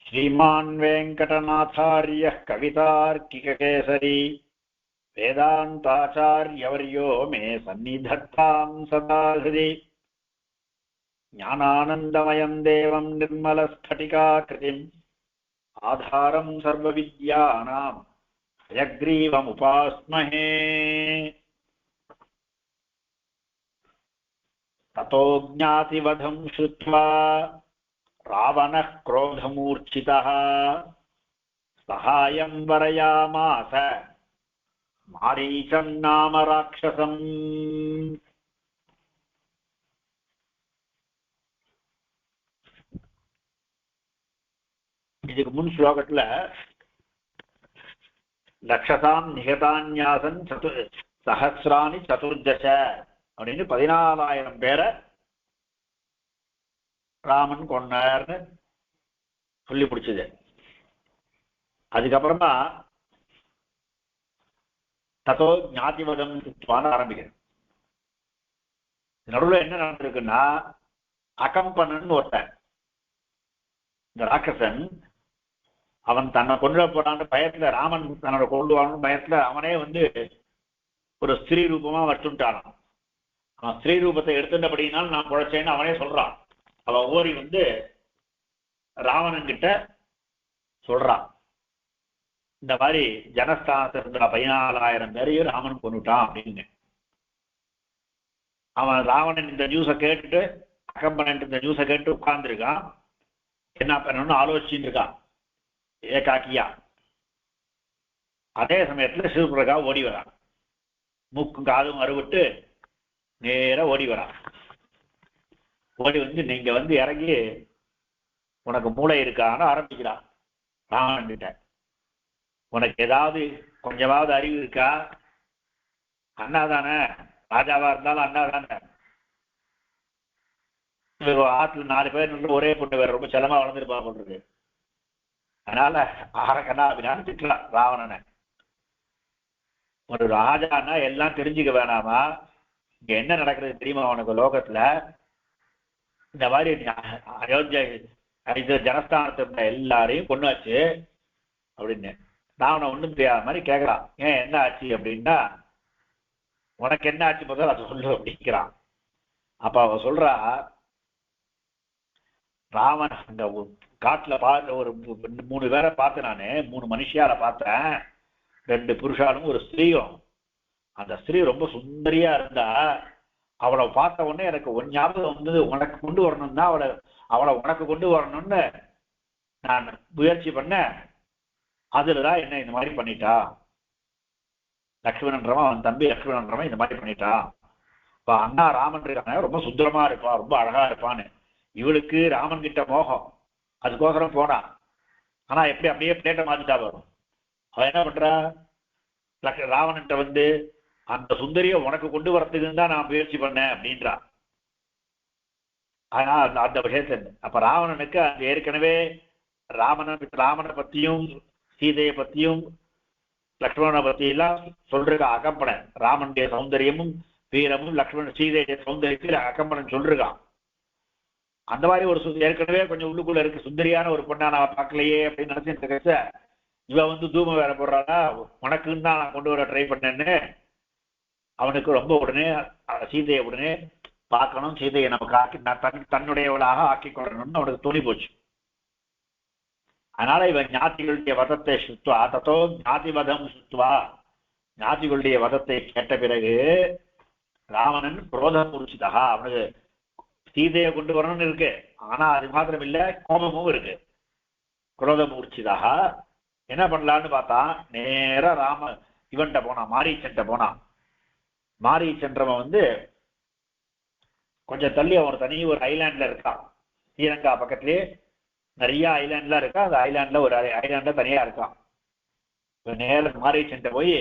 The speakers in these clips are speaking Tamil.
श्रीमान् वेङ्कटनाथार्यः कवितार्किककेसरी वेदान्ताचार्यवर्यो मे सन्निधत्तां सदा हृदि ज्ञानानन्दमयं देवं निर्मलस्फटिकाकृतिम् आधारं सर्वविद्यानां हयग्रीवमुपास्महे। ततो ज्ञातिवधं श्रुत्वा रावणः क्रोधमूर्छितः सहायं वरयामास मारीचं नाम राक्षसम्। இதுக்கு முன் ஸ்லோகத்துல லக்ஷசாம் நிகதான்யாசன் சஹசிராணி சதுர்தச அப்படின்னு 14,000 பேரை ராமன் கொண்டார்னு சொல்லி முடிச்சது. அதுக்கப்புறமா ததோ ஞாதிவதம் ஆரம்பிக்கிறது. நடுவில் என்ன நடந்திருக்குன்னா, அகம்பனன் ஒருத்தன், இந்த ராட்சசன், அவன் தன்னை கொண்டு போறான்னு பயத்துல, ராமன் தன்னோட கொண்டு வரணும் பயத்துல அவனே ஒரு ஸ்திரீ ரூபமா வச்சுட்டானான். அவன் ஸ்திரீ ரூபத்தை எடுத்துட்டபடினாலும் நான் குழைச்சேன்னு அவனே சொல்றான். அவன் ஓரி ராவணன் கிட்ட சொல்றான், இந்த மாதிரி ஜனஸ்தானத்தில் இருந்த 14,000 பேரையும் ராமன் கொண்டுட்டான் அப்படின்னு. அவன் ராவணன் இந்த நியூஸை கேட்டுட்டு, அகம்பனன் இந்த நியூஸை கேட்டு உட்கார்ந்துருக்கான். என்ன பண்ணணும்னு ஆலோசிச்சுட்டு இருக்கான் ஏகாக்கியா. அதே சமயத்துல சிவபிரகா ஓடி வரான், மூக்கும் காதும் அறுவிட்டு நேர ஓடி வரான். ஓடி நீங்க இறங்கி உனக்கு மூளை இருக்கான்னு ஆரம்பிக்கிறான் ராவணன் கிட்ட. உனக்கு ஏதாவது கொஞ்சமாவது அறிவு இருக்கா? அண்ணா தானே, ராஜாவா இருந்தாலும் அண்ணா தானே. ஆத்துல 4 பேர் ஒரே பொண்ணு வேற, ரொம்ப செலமா வளர்ந்துருப்பா போன்றது. அதனால ஆரக்கண்ணா அப்படின்னு திட்டுறான் ராவணனை. ஒரு ராஜான்னா எல்லாம் தெரிஞ்சுக்க வேணாமா? இங்க என்ன நடக்கிறது தெரியுமா உனக்கு லோகத்துல? இந்த மாதிரி அயோத்தியா இது ஜனஸ்தானத்தை எல்லாரையும் கொண்டாச்சு அப்படின்னு ராவண ஒண்ணும் தெரியாத மாதிரி கேட்கறான். ஏன் என்ன ஆச்சு அப்படின்னா, உனக்கு என்ன ஆச்சு முதல்ல அதை சொல்லு அப்படிங்கிறான். அப்ப அவ சொல்றா, ராமன் அந்த காட்டுல ஒரு 3 பேரை பார்த்தேன் நானு, 3 மனுஷியால பார்த்தேன், 2 புருஷாலும் ஒரு ஸ்திரீயும். அந்த ஸ்திரீ ரொம்ப சுந்தரியா இருந்தா. அவளை பார்த்த உடனே எனக்கு ஒரு ஞாபகம் உனக்கு கொண்டு வரணும்னா அவளை உனக்கு கொண்டு வரணும்னு நான் முயற்சி பண்ண. அதுலதான் என்ன இந்த மாதிரி பண்ணிட்டா. லக்ஷ்மணன்றவன், அவன் தம்பி லக்ஷ்மணன்றவன் இந்த மாதிரி பண்ணிட்டான். இப்ப அண்ணா ராமன் இருக்காங்க, ரொம்ப சுந்தரமா இருப்பான், ரொம்ப அழகா இருப்பான்னு. இவளுக்கு ராமன் கிட்ட மோகம், அதுக்கோசரம் போனா. ஆனா எப்படி அப்படியே பிளேட்டை மாத்திட்டா வரும். அவன் என்ன பண்றா, ராவணன்ட்ட அந்த சுந்தரிய உனக்கு கொண்டு வரத்துக்குன்னு தான் நான் முயற்சி பண்ணேன் அப்படின்றா. ஆனா அந்த விஷயத்த அப்ப ராவணனுக்கு அந்த ஏற்கனவே ராமனை பத்தியும் சீதையை பத்தியும் லக்ஷ்மணனை பத்தி எல்லாம் சொல்றான் அகம்பனன். ராமனுடைய சௌந்தரியமும் வீரமும் லக்ஷ்மணன் சீதையுடைய சௌந்தரியத்தில் அகம்பனன் சொல்றான். அந்த மாதிரி ஒரு ஏற்கனவே கொஞ்சம் உள்ளுக்குள்ள இருக்கு, சுந்தரியான ஒரு பொண்ணா நான் பார்க்கலையே அப்படின்னு நினைச்சிட்டு இருக்க. இவ தூம வேற போடுறானா, உனக்குன்னு தான் நான் கொண்டு வர ட்ரை பண்ணேன்னு அவனுக்கு ரொம்ப உடனே சீதையை உடனே பார்க்கணும், சீதையை நமக்கு ஆக்கி தன்னுடையவளாக ஆக்கி கொள்ளணும்னு அவனுக்கு தோணி போச்சு. அதனால இவன் ஞாதிகளுடைய வதத்தை சுத்துவா, தத்தோ ஞாதிவதம் சுத்துவா, ஞாதிகளுடைய வதத்தை கேட்ட பிறகு ராவணன் குரோதம் முடிச்சுதா. அவனுக்கு சீதையை கொண்டு வரணும்னு இருக்கு, ஆனா அது மாத்திரம் இல்ல, கோபமும் இருக்கு. குரோதம் முடிச்சுதாக என்ன பண்ணலான்னு பார்த்தா, நேர இவன்கிட்ட போனான், மாரீச்சன்ட்ட போனான். மாரீச்சன்றவன் கொஞ்சம் தள்ளி அவன் ஒரு ஐலாண்ட்ல இருக்கான். ஸ்ரீலங்கா பக்கத்திலேயே நிறைய ஐலாண்ட்லாம் இருக்கா. அந்த ஐலாண்ட்ல ஒரு ஐலாண்ட்ல தனியா இருக்கான். நேர மாரீச்சன்ட்ட போய்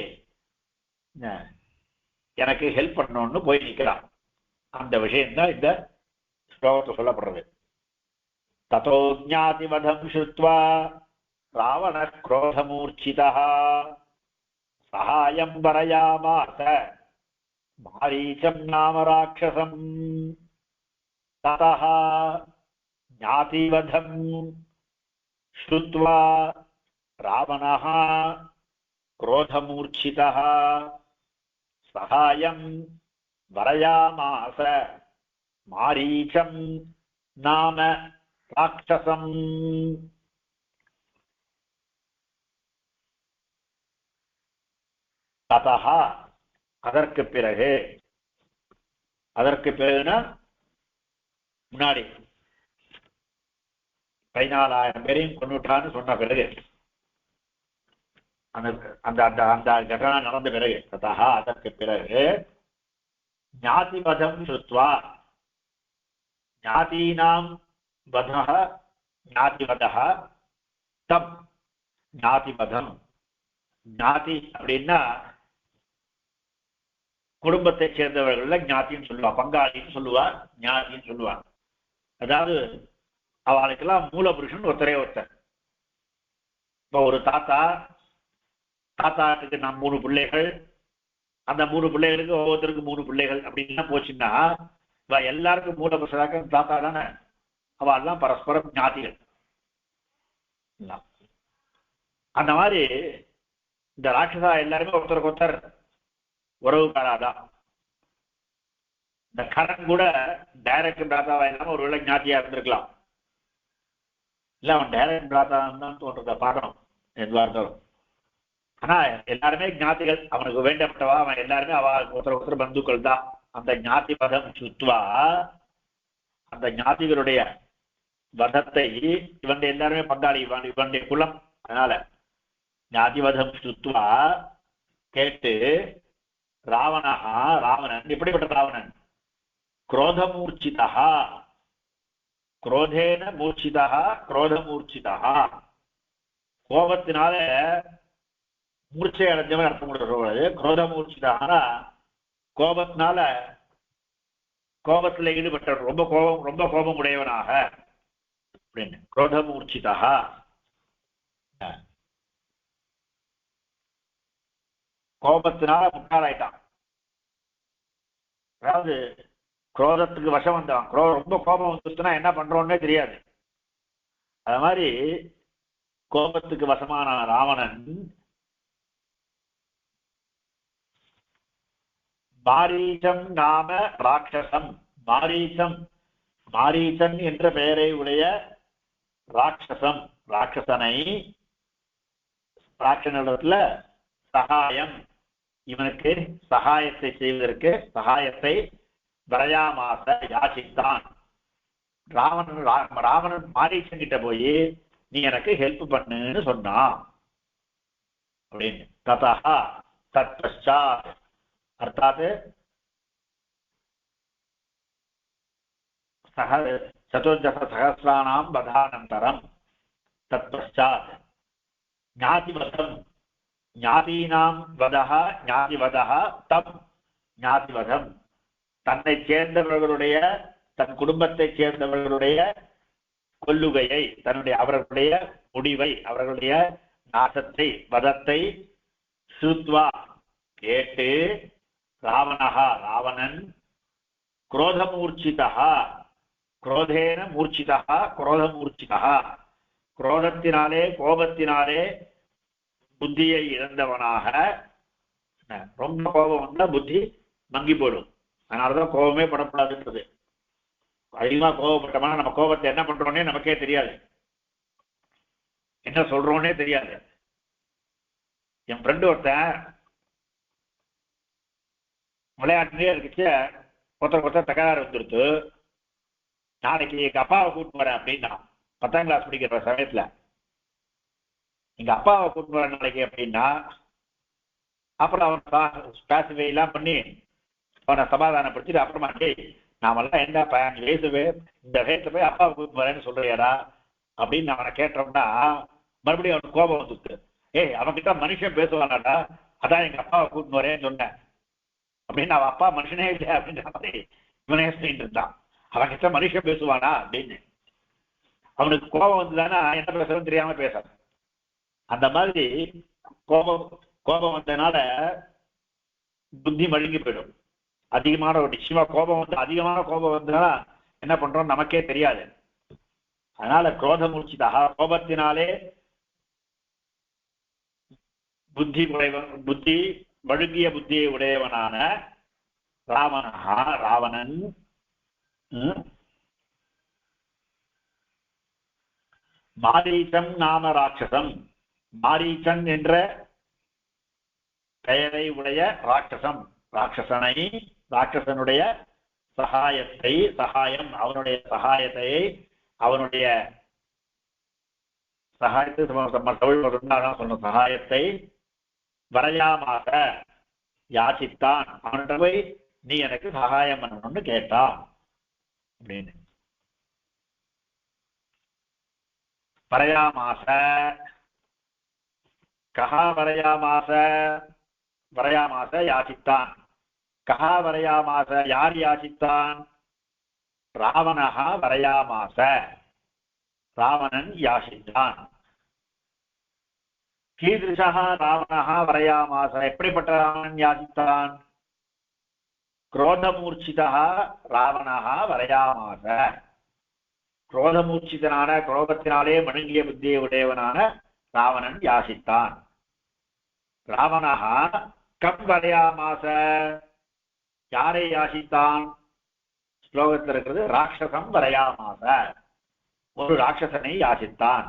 எனக்கு ஹெல்ப் பண்ணணும்னு போய் நிற்கிறான். அந்த விஷயம்தான் இந்த ஸ்லோகத்தை சொல்லப்படுறது. ததோ ஞாதிவதம் ஸ்ருத்வா ராவண க்ரோதமூர்ச்சிதா சகாயம் வரயாமாச மாரீச்சம் நாம ராட்சசம். ததஹ ஞாதிவதம் ஸ்ருத்வா ராவணः क्रोधमूर्छितः सहायं वरयामास मारीचं नाम राक्षसम् ततः அதற்கு பிறகு முன்னாடி 14,000 பேரையும் கொண்டுட்டான்னு சொன்ன பிறகு அந்த அந்த அந்த கட்டணா நடந்த பிறகு ததா அதற்கு பிறகு ஞாதிவதம் ஸ்ருத்வா ஞாதீனாம் வதஹ ஞாதிவதஹ தம் ஞாதிவதம் ஞாதி அப்படின்னா குடும்பத்தை சேர்ந்தவர்கள் ஞாத்தின்னு சொல்லுவா, பங்காளின்னு சொல்லுவார், ஞாத்தின்னு சொல்லுவார். அதாவது அவளுக்கெல்லாம் மூலபுருஷன் ஒருத்தர். இப்போ ஒரு தாத்தாவுக்கு நான் 3 பிள்ளைகள், அந்த 3 பிள்ளைகளுக்கு ஒவ்வொருத்தருக்கு 3 பிள்ளைகள் அப்படின்னா போச்சுன்னா எல்லாருக்கும் மூலபுருஷனாக்க தாத்தா தானே. அவெல்லாம் பரஸ்பரம் ஞாத்திகள். அந்த மாதிரி இந்த ராட்சசா எல்லாருமே ஒருத்தருக்கு ஒருத்தர் உறவுக்காராதான். இந்த கரண் கூட டைரக்ட் பிராத்தாவா இல்லாம ஒரு வேளை ஞாத்தியா இருந்திருக்கலாம். இல்ல அவன் டைரக்ட் பிராத்தா தான் தோன்றத பார்க்கணும் எதுவா இருந்தாலும். ஆனா எல்லாருமே ஞாத்திகள், அவனுக்கு வேண்டப்பட்டவா, அவன் எல்லாருமே ஒருத்தர் பந்துக்கள் தான். அந்த ஞாதி பதம் சுத்வா, அந்த ஞாதிகளுடைய வதத்தை இவன் எல்லாருமே பங்காளி, இவனுடைய குலம். அதனால ஞாதிவதம் சுத்வா கேட்டு ராவணன் எப்படிப்பட்ட ராவணன்? குரோதமூர்ச்சிதா, குரோதேன மூர்ச்சிதா, குரோதமூர்ச்சிதா, கோபத்தினால மூர்ச்சை அடைஞ்சவன் அர்த்தம் கொடுக்கிறது. குரோதமூர்ச்சிதானா கோபத்தினால, கோபத்தில் ஈடுபட்ட ரொம்ப கோபம் உடையவனாக அப்படின்னு குரோதமூர்ச்சிதா. கோபத்தினால முட்டாளாயிட்டான். அதாவது குரோதத்துக்கு வசம் வந்தான். ரொம்ப கோபம் வந்துச்சுன்னா என்ன பண்றோன்னே தெரியாது. அது மாதிரி கோபத்துக்கு வசமான ராவணன் மாரீசம் நாம ராட்சசம், மாரீசன் என்ற பெயரை உடைய ராட்சசனை ராட்சனிடத்துல சகாயம், இவனுக்கு சகாயத்தை செய்வதற்கு சகாயத்தை வரயாமாச யாசித்தான். ராவணன் மாரீசன் கிட்ட போய் நீ எனக்கு ஹெல்ப் பண்ணுன்னு சொன்னான் அப்படின்னு. ததா தத்பஷாத் அர்த்தாத் சதுர்தச சகஸ்ராணாம் வதானந்தரம் தத்பஷாத் ஞாதிவதம், ஞாதீனாம் வதஹ ஞாதிவதஹ தம் ஞாதிவதம், தன்னை சேர்ந்தவர்களுடைய, தன் குடும்பத்தை சேர்ந்தவர்களுடைய கொல்லுகையை, அவர்களுடைய முடிவை, அவர்களுடைய நாசத்தை, வதத்தை ஸ்ருத்வா கேட்டு ராவணன் குரோதமூர்ச்சிதா, குரோதேன மூர்ச்சிதா, குரோதமூர்ச்சிதா, குரோதத்தினாலே கோபத்தினாலே புத்தியை இழந்தவனாக. ரொம்ப கோபம் வந்தா புத்தி மங்கி போடும். அதனாலதான் கோபமே படப்படாதுன்றது. அதிகமா கோபப்பட்டோம்னா நம்ம கோபத்தை என்ன பண்றோன்னே நமக்கே தெரியாது, என்ன சொல்றோன்னே தெரியாது. என் ஃப்ரெண்டு ஒருத்தன் விளையாட்டுலயே இருக்குச்சு, ஒருத்தர் தகராறு வந்துருத்து. நாளைக்கு எங்க அப்பாவை கூட்டு வரேன் அப்படின்னா, 10ஆம் கிளாஸ் படிக்கிற சமயத்துல எங்க அப்பாவை கூட்டு வரேன் நாளைக்கு அப்படின்னா, அப்புறம் அவன் பேசுவே எல்லாம் பண்ணி அவனை சமாதானப்படுத்திட்டு அப்புறமா நாமெல்லாம் என்ன 15 வயசு இந்த வயசுல போய் அப்பாவை கூட்டு வரேன்னு சொல்றியாடா அப்படின்னு அவனை கேட்டோம்னா மறுபடியும் அவனுக்கு கோபம் வந்துருக்கு. அவன்கிட்ட மனுஷன் பேசுவானாடா, அதான் எங்க அப்பாவை கூட்டு வரேன்னு சொன்னேன் அப்படின்னு. அவன் அப்பா மனுஷனே இல்லை அப்படின்ற மாதிரி இவனே சொல்லிட்டு இருந்தான். அவன்கிட்ட மனுஷன் பேசுவானா அப்படின்னு. அவனுக்கு கோபம் வந்துதானா என்ன பேசுறதுன்னு தெரியாம பேசுறான். அந்த மாதிரி கோபம் வந்ததுனால புத்தி மழுங்கி போயிடும். அதிகமான ஒரு நிச்சயமா அதிகமான கோபம் வந்ததுனால என்ன பண்றோம் நமக்கே தெரியாது. அதனால குரோதமூர்ச்சிதா, கோபத்தினாலே புத்தி வழுங்கிய புத்தியை உடையவனான ராவணன் மாரீச்சம் நாம ராட்சசம், மாரீச்சன் என்ற பெயரை உடைய ராட்சசனுடைய சகாயம் அவனுடைய சகாயத்தை சொன்ன சகாயத்தை வரையாமாக யாசித்தான், அவன்கிட்ட போய் நீ எனக்கு சகாயம் பண்ணணும்னு கேட்டான் அப்படின்னு. வரையாமாச கஹா வரையாமாச யாசித்தான். கஹா வரையாமாச, யார் யாசித்தான்? ராவணஹா வரையாமாச, ராவணன் யாசித்தான். கீதృశः ராவணஹா வரையாமாச, எப்படிப்பட்ட ராவணன் யாசித்தான்? குரோதமூர்ச்சிதः ராவணஹா வரையாமாச, குரோதமூர்ச்சிதனான, குரோதத்தினாலே மழுங்கிய புத்தியை உடையவனான ராவணன் யாசித்தான். ராவணஹா கம் வரையாமாச, யாரை யாசித்தான்? ஸ்லோகத்தில் இருக்கிறது ராட்சசம் வரையாமாச, ஒரு ராட்சசனை யாசித்தான்.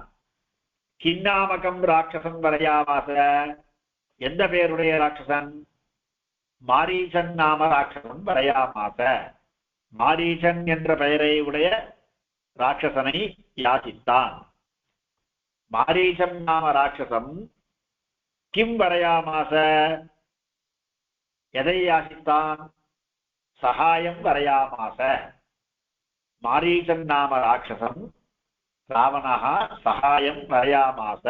கிண்ணாமகம் ராட்சசம் வரையாமாச, எந்த பெயருடைய ராட்சசன்? மாரீச்சன் நாம ராட்சசம் வரையாமாச, மாரீச்சன் என்ற பெயரை உடைய ராட்சசனை யாசித்தான். மாரீச்சம் நாம ராட்சசம் கிம் வரையாமாச, எதை யாசித்தான்? சகாயம் வரையாமாச. மாரீச்சன் நாம ராட்சசம் ராவணஹா சகாயம் வரையாமாச.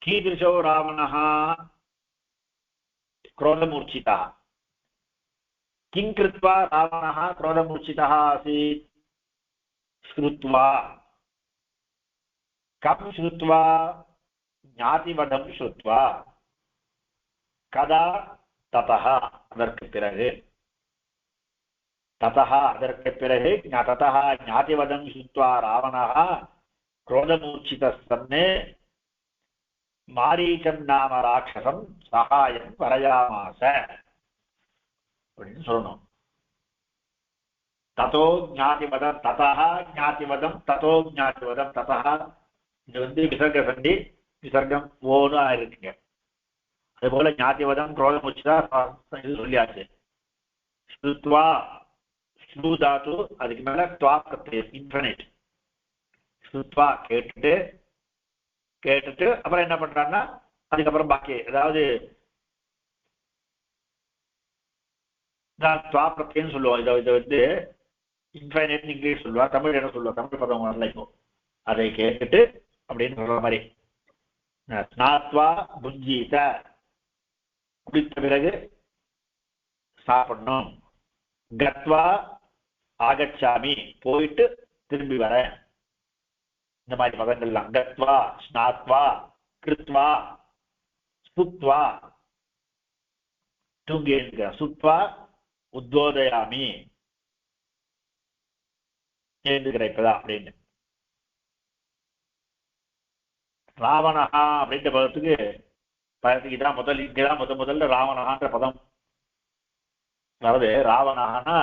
கீதృశோ ராவணஹா क्रोधमूर्छितः, किं कृत्वा रावणः क्रोधमूर्छितः आसीत्? श्रुत्वा, कं श्रुत्वा? ज्ञातिवधं श्रुत्वा. कदा? ततः, அதற்கு பிறகு. ततः, அதற்கு பிறகு. ततः ज्ञातिवधं श्रुत्वा रावणः क्रोधमूर्छितः सन् மாரீச்சம் நாம ராட்சசம் சகாயம் வரையாமாச அப்படின்னு சொல்லணும். ததோ ஞாதிவதம், ததா ஞாதிவதம், ததோ ஞாதிவதம். ததா இது விசர்க சந்தி, விசர்க்கம் ஓன்னு இருக்குங்க. அதுபோல ஞாதிவதம் குரோதமுச்சிதா இது சொல்லியாச்சு. ஸ்ருத்வா, ஸ்ரு தாத்து, அதுக்கு மேல துவா பிரத்யம், இன்ஃபினிட். ஸ்ருத்வா கேட்டுட்டு அப்புறம் என்ன பண்றாங்கன்னா அதுக்கப்புறம் பாக்கி அதாவது பிரத்யம் சொல்லுவோம். இதை வந்து இன்ஃபைனைட் இங்கிலீஷ் சொல்லுவா, தமிழ் என்ன சொல்லுவா, தமிழ் பதம் வரல இப்போ. அதை கேட்டுட்டு அப்படின்னு சொல்ற மாதிரி. ஸ்நாத்வா புஞ்சித, குடித்த பிறகு சாப்பிடணும். கத்வா ஆகச்சாமி, போயிட்டு திரும்பி வரேன். இந்த மாதிரி பதங்கள்லாம். கத்வா, ஸ்நாத்வா, கிருத்வா, சுத்வா, தூங்கி எழுந்துக்க. சுத்வா உத்வோதயாமி, எழுந்துக்கிற இப்பதான் அப்படின்னு. ராவணஹா அப்படின்ற பதத்துக்கு இதான் இங்கதான் முதல்ல ராவணஹான்ற பதம் வருது. ராவணஹானா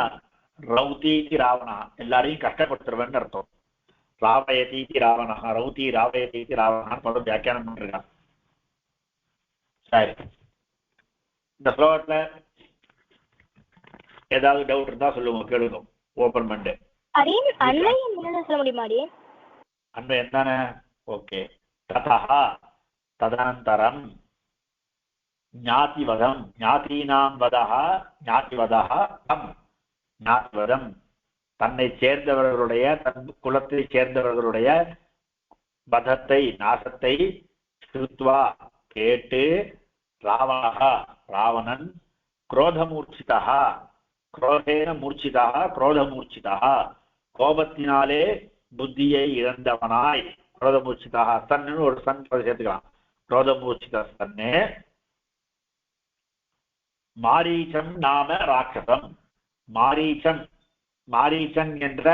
ரௌதீதி ராவணஹா, எல்லாரையும் கஷ்டப்படுத்துறவன்னு அர்த்தம். ராவயதீதி ராவணஹா, ரௌதி ராவயதீதி ராவணஹான்னு பதம் வியாக்கியானம் பண்ணிருக்கான். சரி, இந்த ஸ்லோகத்துல ஏதாவது டவுட் இருந்தா சொல்லுவோம், கேளுங்க. ஓபன் பண்ணு. அன்வயம் தானே? ஓகே. ததஹ, ததனந்தரம் ஞாதிவதம், ஞாதீனாம் வதஹ, ஞாதிவதஹ தம், ஞாதிவதம் தன்னை சேர்ந்தவர்களுடைய, தன் குலத்தை சேர்ந்தவர்களுடைய வதத்தை, நாசத்தை, ஸ்ருத்வா கேட்டு, ராவணஹ ராவணன், குரோதமூர்ச்சிதஹ குரோதேன மூர்ச்சிதஹ, குரோதமூர்ச்சிதஹ கோபத்தினாலே புத்தியை இழந்தவனாய், குரோதமூர்ச்சிதஹ சன்னு ஒரு சன் சேர்த்துக்கலாம். குரோதமூர்ச்சித சன்னு மாரீச்சம் நாம ராட்சசம், மாரீச்சம் மாரீச்சன் என்ற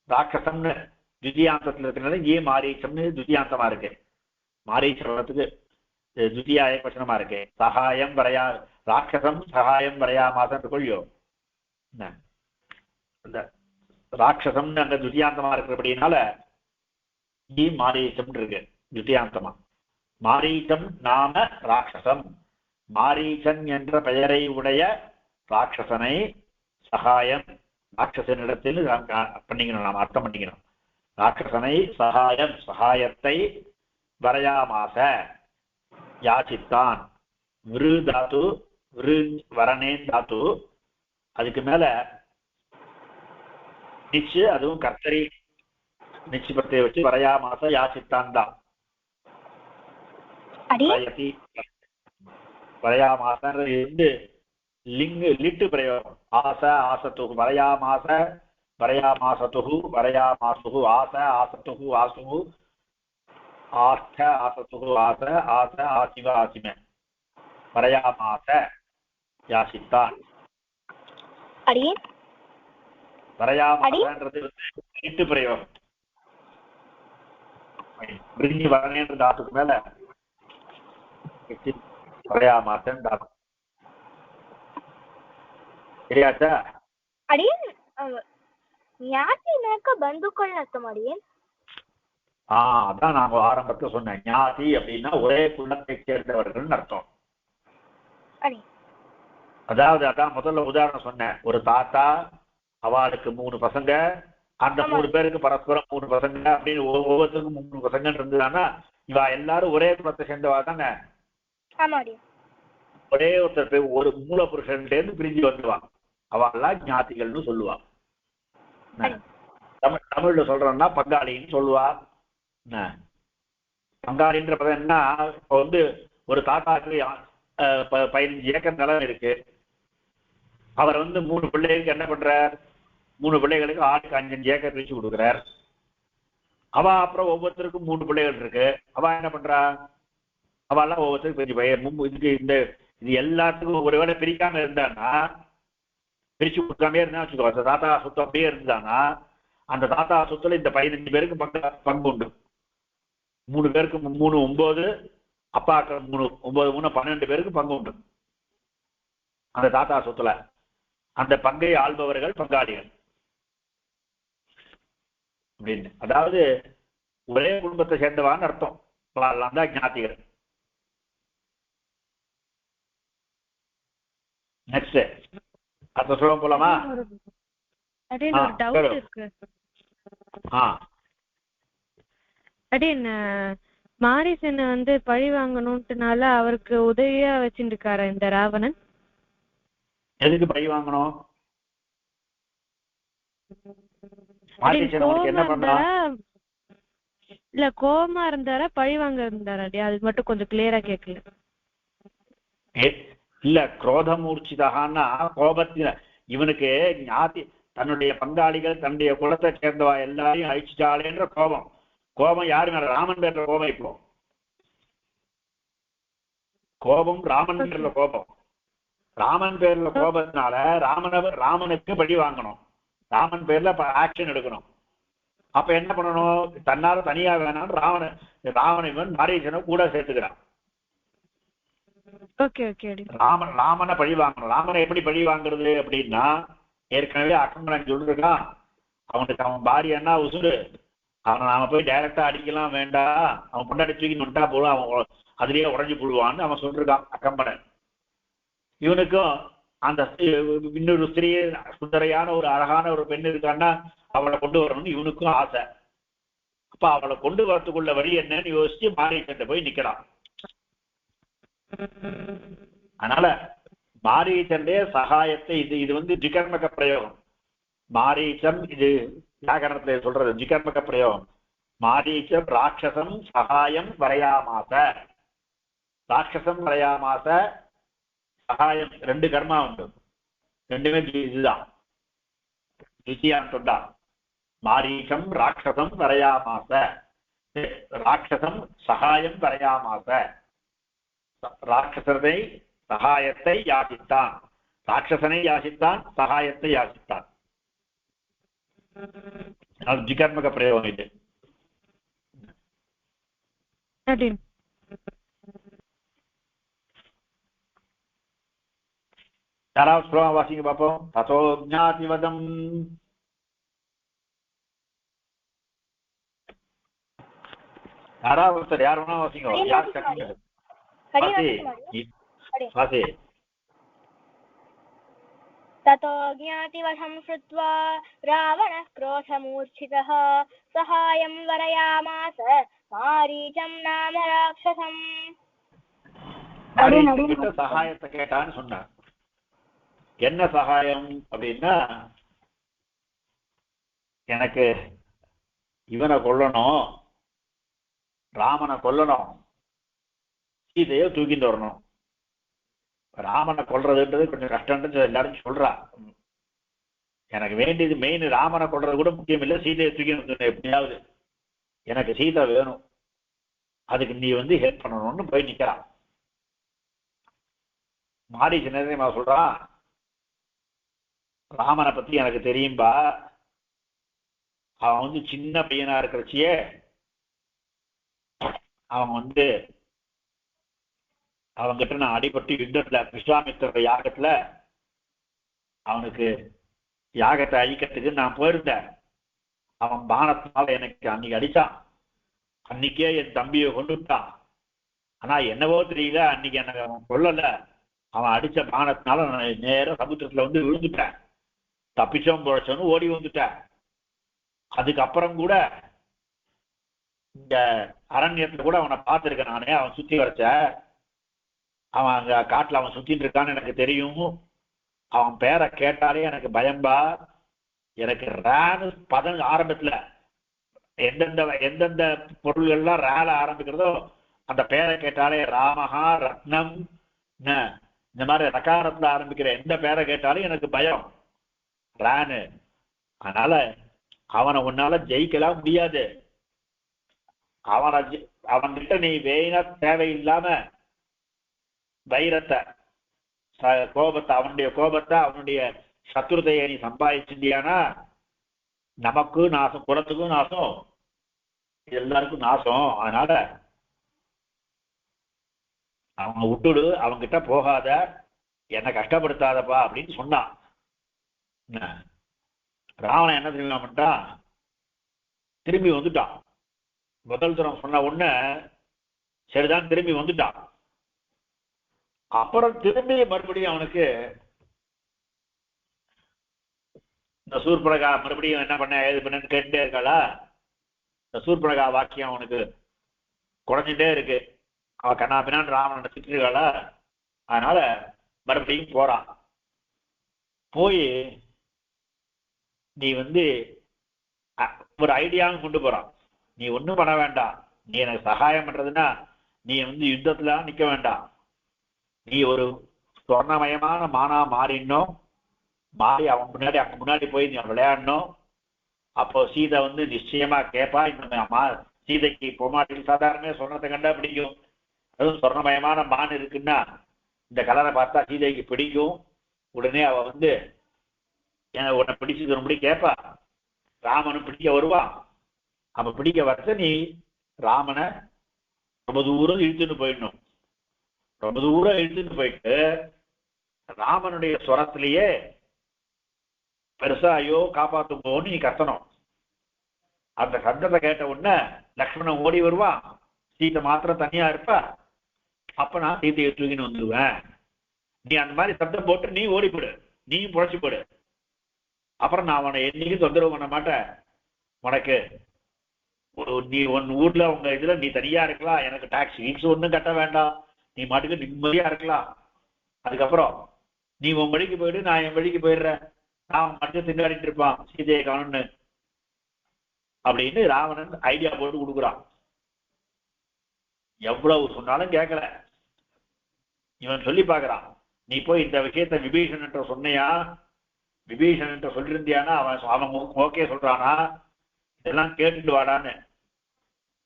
ராட்சசம்னு துதியாந்தத்தில் இருக்கிறது. இங்கேயே மாரீச்சம்னு துதியாந்தமா இருக்கு. மாரீச்சத்துக்கு துதியா ஏகவசனமா இருக்கு. சகாயம் வரையா ராட்சசம் சகாயம் வரையாமாசம் கொள்ளியோ இந்த ராட்சசம்னு அங்க துதியாந்தமா இருக்கிறபடினால மாரீச்சம் இருக்கு துதியாந்தமா. மாரீச்சம் நாம ராட்சசம், மாரீச்சன் என்ற பெயரை உடைய ராட்சசனை சகாயம் ராட்சசனிடத்தில் பண்ணிக்கணும், நாம் அர்த்தம் பண்ணிக்கணும். ராட்சசனை சகாயம் சகாயத்தை வரையாமாச யாச்சித்தான். விரு தாத்து விரு வரணேன் தாத்து, அதுக்கு மேல நிச்சு, அதுவும் கர்த்தரி நிச்சயத்தை வச்சு வரையாமாச யாச்சித்தான் தான். வரையாமாசன்றது வந்து லிட்டு பிரயோகம். ஆச ஆசத்துகு வரையாமாச வரையாமாசத்துகு வரையாமாசுகு ஆச ஆசத்துகு ஆசுகு ஆஸ்த ஆசத்துகு ஆச ஆச ஆசிவ ஆசிம வரையாமாச யாசித்தான். வரையாமாசன்றது லிட்டு பிரயோகம். விரிஞ்சி வரணேன்ற தாத்துக்கு மேல வரையாமாசன் தாத்து. சரியாச்சா? அதான் நாங்க ஆரம்பத்துல சொன்னேன். ஞாதி அப்படின்னா ஒரே குலத்தை சேர்ந்தவர்கள் அர்த்தம். அதாவது அதான் முதல்ல உதாரணம் சொன்னேன். ஒரு தாத்தா, அவளுக்கு 3 பசங்க, அந்த 3 பேருக்கு பரஸ்பரம் 3 பசங்க அப்படின்னு ஒவ்வொருத்தருக்கும் 3 பசங்க இருந்ததுன்னா இவா எல்லாரும் ஒரே குலத்தை சேர்ந்தவா தானே. ஒரே ஒருத்தர் ஒரு மூல புருஷன்ல இருந்து பிரிஞ்சு வந்துவாங்க. அவெல்லாம் ஞாத்திகள்னு சொல்லுவா. தமிழ்ல சொல்றோம்னா பங்காளின்னு சொல்லுவா. பங்காளின்ற பதம் என்ன, இப்ப வந்து ஒரு தாத்தாக்கு 15 ஏக்கர் நிலம் இருக்கு. அவர் வந்து 3 பிள்ளைகளுக்கு என்ன பண்றார், 3 பிள்ளைகளுக்கு ஆளுக்கு 5 ஏக்கர் பிரிச்சு கொடுக்குறார். அவ அப்புறம் ஒவ்வொருத்தருக்கும் 3 பிள்ளைகள் இருக்கு. அவ என்ன பண்றா, அவெல்லாம் ஒவ்வொருத்தருக்கு பிரிச்சு பையன் இதுக்கு இந்த இது எல்லாத்துக்கும் ஒருவேளை பிரிக்காம இருந்தான்னா, பிரிச்சு கொடுக்காமே இருந்தா வச்சுக்கோ, அந்த தாத்தா சொத்து அப்படியே இருந்தானா அந்த தாத்தா சொத்துல இந்த 15 பேருக்கு பங்கு உண்டு. 3 பேருக்கு 3 9, அப்பாக்கு 3 9 3 12 பேருக்கு பங்கு உண்டு அந்த தாத்தா சொத்துல. அந்த பங்கை ஆள்பவர்கள் பங்காளிகள் அப்படின்னு. அதாவது ஒரே குடும்பத்தை சேர்ந்தவான்னு அர்த்தம். தான் ஞாத்திகள். நெக்ஸ்ட் அடுத்த சொல்ல போலாமா? மாரீசனை வந்து பழி வாங்கணும்னால அவருக்கு உதவியா வச்சுட்டு இருக்காரு இந்த ராவணன். எதுக்கு பழி வாங்கணும்? இல்ல கோபமா இருந்தாரா பழி வாங்க இருந்தாரா? அது மட்டும் கொஞ்சம் கிளியரா கேட்கல. இல்ல குரோதமூர்ச்சிதான்னா கோபத்தில இவனுக்கு ஞாதி தன்னுடைய பங்காளிகள் தன்னுடைய குலத்தை சேர்ந்தவா எல்லாரையும் அழிச்சுட்டாளேன்ற கோபம். கோபம் யாரு மேல? ராமன் பேர்ல கோபம். இப்போ கோபம் ராமன் பேர்ல கோபம். ராமன் பேர்ல கோபத்தினால ராமனுக்கு பழி வாங்கணும். ராமன் பேர்ல ஆக்ஷன் எடுக்கணும். அப்ப என்ன பண்ணணும்? தன்னால தனியா வேணாம் ராவணன் மாரீசனை கூட சேர்த்துக்கிறான். ராமனை பழி வாங்கணும். ராமனை எப்படி பழி வாங்குறது அப்படின்னா, ஏற்கனவே அக்கம்பரன் சொல்லிருக்கான், அவனுக்கு அவன் பாரியன்னா உசுறு, அவனை நாம போய் டைரக்டா அடிக்கலாம் வேண்டாம், அவன் பொண்டாடி தூக்கி நொட்டா போடுவான், அவன் அதுலயே உடஞ்சி போடுவான்னு அவன் சொல்லிருக்கான் அக்கம்பரன். இவனுக்கும் அந்த இன்னொரு ஸ்திரீ சுந்தரையான ஒரு அழகான ஒரு பெண் இருக்கான்னா அவளை கொண்டு வரணும்னு இவனுக்கும் ஆசை. அப்ப அவளை கொண்டு வரத்துக்குள்ள வழி என்னன்னு யோசிச்சு மாரீசன் போய் நிக்கிறான். அதனால மாரீசனுடைய சகாயத்தை இது வந்து ஜிகர்மக பிரயோகம். மாரீசம் இது வியாகரணத்துல சொல்றது ஜிகர்மக பிரயோகம். மாரீசம் ராட்சசம் சகாயம் வரையாமாச. ராட்சசம் வரையாமாச, சகாயம் 2 கர்மா உண்டு. 2மே இதுதான் தித்தியான். மாரீசம் ராட்சசம் வரையாமாச, ராட்சசம் சகாயம் வரையாமாச. ராட்சசனை சகாயத்தை யாசித்தான். ராட்சசனை யாசித்தான், சகாயத்தை யாசித்தான். அது ஜிகர்மக பிரயோகம் இது. யாராவது ஸ்லோகம் வாசிங்க பார்ப்போம். ததோ ஞாதிவதம். யாராவது ஒருத்தர் யார் வேணா வாசிங்க. யார் கட்டிங்க வாசி. ततो ज्ञातिवशं श्रुत्वा रावणः क्रोधमूर्छितः सहायं वरयामास मारीचं नाम राक्षसम्. சகாயத்தை கேட்டான்னு சொன்னார். என்ன சகாயம் அப்படின்னா, எனக்கு இவனை கொல்லணும், ராமனை கொல்லணும், சீதையை தூக்கிட்டு வரணும். ராமனை கொல்றதுன்றது கொஞ்சம் கஷ்டம்னு எல்லாரும் சொல்றா. எனக்கு வேண்டியது மெயின் ராமனை கொல்றது கூட முக்கியம் இல்லை, சீதையை தூக்கி வந்து எப்படியாவது எனக்கு சீதை வேணும், அதுக்கு நீ வந்து ஹெல்ப் பண்ணணும்னு போய் நிக்கிறான். மாரீச்சன் என்ன சொல்றான், ராமனை பத்தி எனக்கு தெரியும்பா, அவன் வந்து சின்ன பையனா இருக்கிறச்சியே அவன் வந்து அவங்கிட்ட நான் அடிபட்டு யுத்தத்துல விஸ்வாமித்திர யாகத்துல அவனுக்கு யாகத்தை அழிக்கிறதுக்கு நான் போயிருந்தேன். அவன் பானத்தினால எனக்கு அன்னைக்கு அடிச்சான். அன்னைக்கே என் தம்பியை கொண்டுட்டான். ஆனா என்னவோ தெரியல, அன்னைக்கு எனக்கு அவன் கொல்லல. அவன் அடிச்ச பானத்தினால நான் நேரம் சமுத்திரத்துல வந்து விழுந்துட்டேன். தப்பிச்சோம் பொழைச்சோன்னு ஓடி வந்துட்டேன். அதுக்கப்புறம் கூட இந்த அரண்யத்துல கூட அவனை பார்த்திருக்கேன் நானே. அவன் சுத்தி வரைச்ச அவன் அங்க காட்டுல அவன் சுத்திட்டு இருக்கான்னு எனக்கு தெரியும். அவன் பேரை கேட்டாலே எனக்கு பயம்பா. எனக்கு ரேனு பதம் ஆரம்பத்துல எந்தெந்த பொருள்கள்லாம் ரேல ஆரம்பிக்கிறதோ அந்த பேரை கேட்டாலே ராமஹா ரத்னம் இந்த மாதிரி ரகாரத்துல ஆரம்பிக்கிற எந்த பேரை கேட்டாலும் எனக்கு பயம் ரேனு. அதனால அவனை உன்னால ஜெயிக்கலாம் முடியாது. அவன்கிட்ட நீ வேணா தேவையில்லாம வைரத்தை கோபத்தை அவனுடைய சத்துருதையை நீ சம்பாதிச்சிருந்தியானா நமக்கு நாசம், குலத்துக்கும் நாசம், எல்லாருக்கும் நாசம். அதனால அவங்க விட்டுடு, அவங்கிட்ட போகாத, என்னை கஷ்டப்படுத்தாதப்பா அப்படின்னு சொன்னான். ராவணன் என்ன தெரியுமாட்டான், திரும்பி வந்துட்டான். முதல் தரம் சொன்ன உடனே சரிதான் திரும்பி வந்துட்டான். அப்புறம் திரும்பி மறுபடியும் அவனுக்கு இந்த சூர்பனகா மறுபடியும் என்ன பண்ண ஏது பண்ணு கேட்டுட்டே இருக்காளா. இந்த சூர்பனகா வாக்கியம் அவனுக்கு குறைஞ்சிட்டே இருக்கு. அவன் கண்ணா பின்னான்னு ராமனை திட்டிருக்காளா. அதனால மறுபடியும் போறான். போய் நீ வந்து ஒரு ஐடியாவும் கொண்டு போறான். நீ ஒன்றும் பண்ண வேண்டாம், நீ எனக்கு சகாயம் பண்றதுன்னா நீ வந்து யுத்தத்துல நிக்க வேண்டாம், நீ ஒரு சொர்ணமயமான மானா மாறிடணும், மாறி அவன் முன்னாடி அங்க முன்னாடி போய் நீ விளையாடணும். அப்போ சீதை வந்து நிச்சயமா கேட்பா. இந்த சீதைக்கு பொம்மாட்டில் சாதாரணமே சொர்ணத்தை கண்டா பிடிக்கும். அதுவும் சொர்ணமயமான மான் இருக்குன்னா இந்த கலரை பார்த்தா சீதைக்கு பிடிக்கும். உடனே அவ வந்து உன்னை பிடிச்சு வரும்படி கேட்பா. ராமனும் பிடிக்க வருவான். அவன் பிடிக்க வரத நீ ராமனை ரொம்ப தூரம் இழுத்துன்னு போயிடணும். ரொம்ப தூரம் இழுத்துட்டு போயிட்டு ராமனுடைய ஸ்வரத்திலேயே பெருசா ஐயோ காப்பாத்தும்போன்னு நீ கத்தணும். அந்த சத்தத்தை கேட்ட உடனே லக்ஷ்மணன் ஓடி வருவான். சீதை மாத்திரம் தனியா இருப்பா. அப்ப நான் சீதையை தூக்கின்னு வந்துடுவேன். நீ அந்த மாதிரி சத்தம் போட்டு நீ ஓடிப்படு, நீயும் புழைச்சு போடு. அப்புறம் நான் அவனை என்னைக்கும் தொந்தரவு பண்ண மாட்டேன். உனக்கு நீ உன் ஊர்ல உங்க இதுல நீ தனியா இருக்கலாம், எனக்கு டாக்ஸ் ஃபீஸ் ஒன்றும் கட்ட வேண்டாம், நீ மாட்டுக்கு நிம்மதியா இருக்கலாம். அதுக்கப்புறம் நீ உன் வழிக்கு போயிடு, நான் என் வழிக்கு போயிடுறேன். நான் மட்டும் திண்டாடிட்டு இருப்பான் சீதையை காணும்னு அப்படின்னு ராவணன் ஐடியா போட்டு கொடுக்குறான். எவ்வளவு சொன்னாலும் கேட்கல. இவன் சொல்லி பார்க்கறான், நீ போய் இந்த விஷயத்த விபீஷணன் சொன்னியா, விபீஷணன் சொல்லியிருந்தியானா அவன் ஓகே சொல்றானா, இதெல்லாம் கேட்டுட்டு வாடான்னு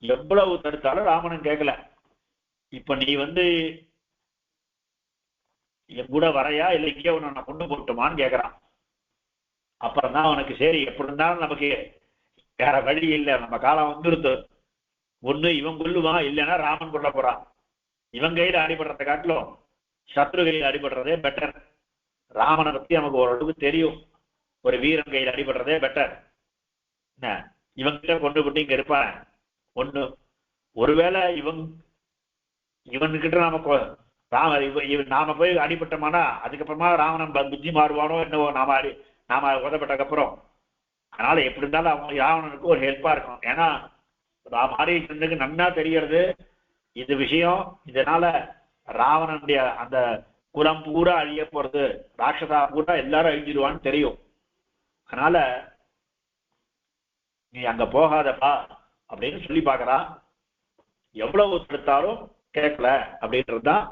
எவ்வளவு தடுத்தாலும் ராமனும் கேட்கல. இப்ப நீ வந்து என் கூட வரையா இல்லை இங்கே உன்னை நான் கொண்டு போட்டுமான்னு கேட்கறான். அப்புறம் தான் அவனுக்கு சரி எப்படி இருந்தாலும் நமக்கு வேற வழி இல்லை, நம்ம காலம் வந்துருது, ஒண்ணு இவன் கொல்லுவான் இல்லைன்னா ராமன் கொல்ல போறான், இவன் கையில அடிபடுறதை காட்டிலும் சத்ரு கையில் அடிபடுறதே பெட்டர். ராமனை பத்தி நமக்கு ஓரளவுக்கு தெரியும், ஒரு வீரன் கையில் அடிபடுறதே பெட்டர். என்ன இவன்கிட்ட கொண்டு போட்டு இங்க இருப்பான் ஒண்ணு, ஒருவேளை இவன்கிட்ட நாம நாம போய் அடிபட்டோமானா அதுக்கப்புறமா ராவணன் புத்தி மாறுவானோ என்னவோ நாம உதப்பட்டதுக்கு அப்புறம். அதனால எப்படி இருந்தாலும் அவங்க ராவணனுக்கு ஒரு ஹெல்ப்பா இருக்கும். ஏன்னா மாரீசனுக்கு நன்னா தெரியறது இது விஷயம், இதனால ராவணனுடைய அந்த குலம் பூரா அழிய போறது, ராட்சதா பூரா எல்லாரும் அழிஞ்சிடுவான்னு தெரியும். அதனால நீ அங்க போகாதப்பா அப்படின்னு சொல்லி பாக்குறான். எவ்வளவு தடுத்தாலும் கேட்கல அப்படின்றதுதான்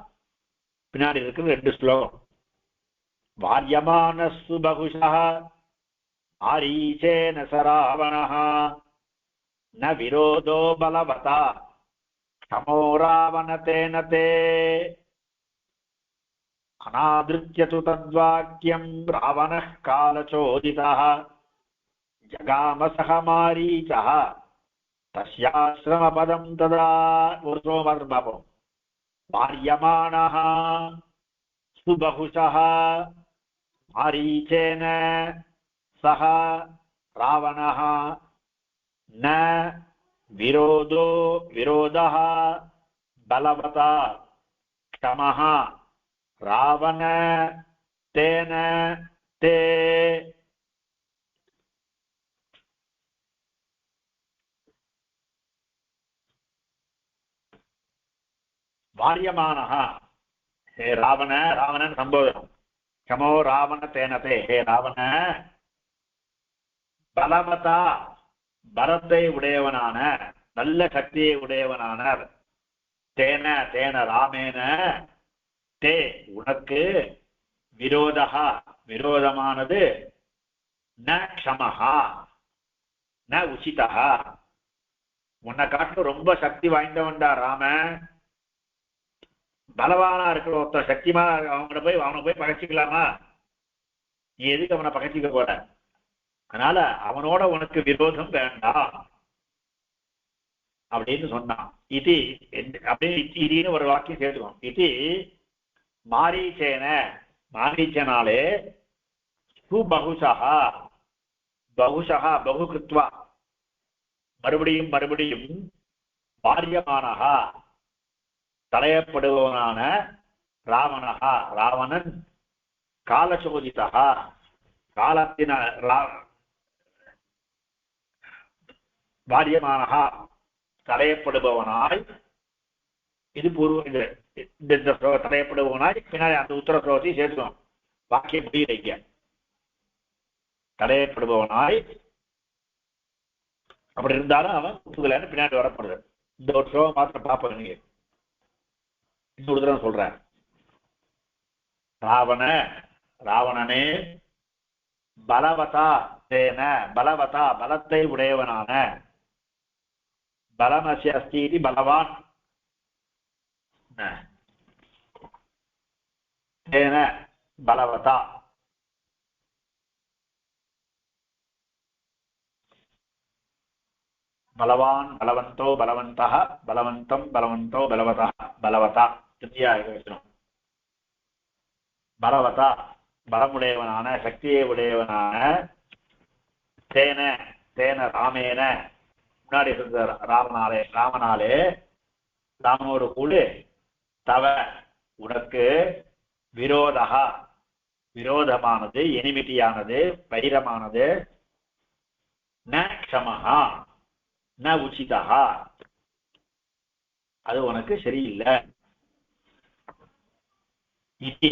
பின்னாடி இருக்கிற 2 ஸ்லோகம். வாரியமானஸ்ஸு பகுஷா ஆரீசேன சராவணஹ ந விரோதோ பலவதா சமோ ராவணதேன தே அநாதிருத்யது தத்வாக்யம் ராவணः காலசோதிதः ஜகாமசஹ மாரீசः தஸ்யாஸ்ரமபதம் ததா. ஒரு ஸ்லோகம் பார்ப்போம். வாரியமானஹ சுபகுஷः மாரீச்சேன சஹ ராவணः ந விரோதः பலவதா க்ஷமः ராவண தேன தே. வாரியமானஹ ஹே ராவணன் சம்போதனம். சமோ ராவண தேனதே, ஹே ராவண பலவதா பலத்தை உடையவனான நல்ல சக்தியை உடையவனான தேன தேன ராமேன தே உனக்கு விரோதா விரோதமானது ந க்ஷமஹா ந உசிதா. உன்னை காட்டு ரொம்ப சக்தி வாய்ந்தவன்டா ராம, பலவானா இருக்கிற ஒருத்தர் சக்திமா அவனை போய் பகைச்சிக்கலாமா? நீ எதுக்கு அவனை பகைச்சிக்க போற? அதனால அவனோட உனக்கு விரோதம் வேண்டாம் அப்படின்னு சொன்னான். இது அப்படின்னு ஒரு வாக்கியம் சேர்த்துக்கணும். இது மாரீச்சனாலே சுபகுஷா பகு கிருத்வா மறுபடியும் வாரியமானஹா தடையப்படுபவனான ராவணன் காலசோதிதா காலத்தின வாரியமானஹா தடையப்படுபவனாய், இது பூர்வ இந்த தடையப்படுபவனாய் பின்னாடி அந்த உத்தர ஸ்லோகத்தை சேர்த்துக்கணும். வாக்கியம் புரிய தடையப்படுபவனாய் அப்படி இருந்தாலும் அவன் ஒப்புக்கலன்னு பின்னாடி வரப்படுது. இந்த ஒரு ஸ்லோகம் மாத்திரம் பார்ப்போம். நீங்க இன்னொரு தடவை சொல்றேன். ராவணனே பலவதா தேன பலவதா பலத்தை உடையவனான பலமசி அஸ்தி பலவான் தேன பலவதா பலவான் பலவந்தோ பலவந்தः பலவந்தம் பலவந்தோ பலவதா பலவதா திருத்தியாயிரம் பலவதா பலமுடையவனான சக்தியை உடையவனான தேன தேன ராமேன முன்னாடி இருந்த ராமனோடு கூட தவ உனக்கு விரோதமானது எனிமிட்டியானது வைரமானது ந க்ஷமஹா ந உச்சிதா அது உனக்கு சரியில்லை. இது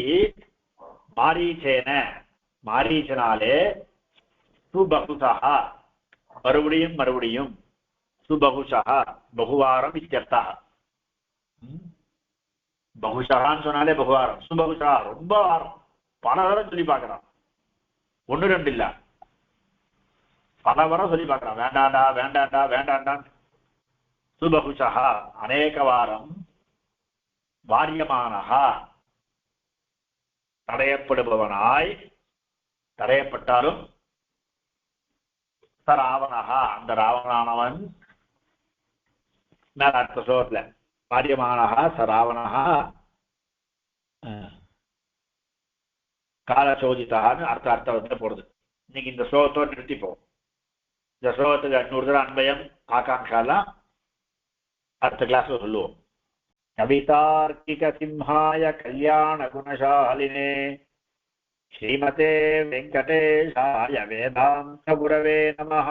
மாரீச்சனாலே சுபகுஷா மறுபடியும் சுபகுஷா பகுவாரம் இத்தியர்த்தா. பகுஷான்னு சொன்னாலே பகுவாரம், சுபகுஷா ரொம்ப வாரம் பல தடவை சொல்லி பார்க்கிறான். 1 2 இல்ல, பல வாரம் சொல்லி பார்க்கிறான். வேண்டாண்டா சுபகுஷா அநேக வாரம் வாரியமானஹா தடையப்படுபவனாய், தடையப்பட்டாலும் ச ராவணஹா அந்த ராவணானவன் மேல அடுத்த ஸ்லோகத்துல பாரியமானஹா ச ராவணஹா காலசோதித்தான்னு அர்த்தத்துல போடுது. இன்னைக்கு இந்த ஸ்லோகத்தோடு நிறுத்திப்போம். இந்த ஸ்லோகத்துக்கு 500 தடவை அன்பயம் ஆகாங்காலாம் அடுத்த கிளாஸ்ல சொல்லுவோம். கவிதார்க்கிக சிம்ஹாய கல்யாண குணசாலினே ஸ்ரீமதே வெங்கடேஷாய வேதாந்த குரவே நமஹ.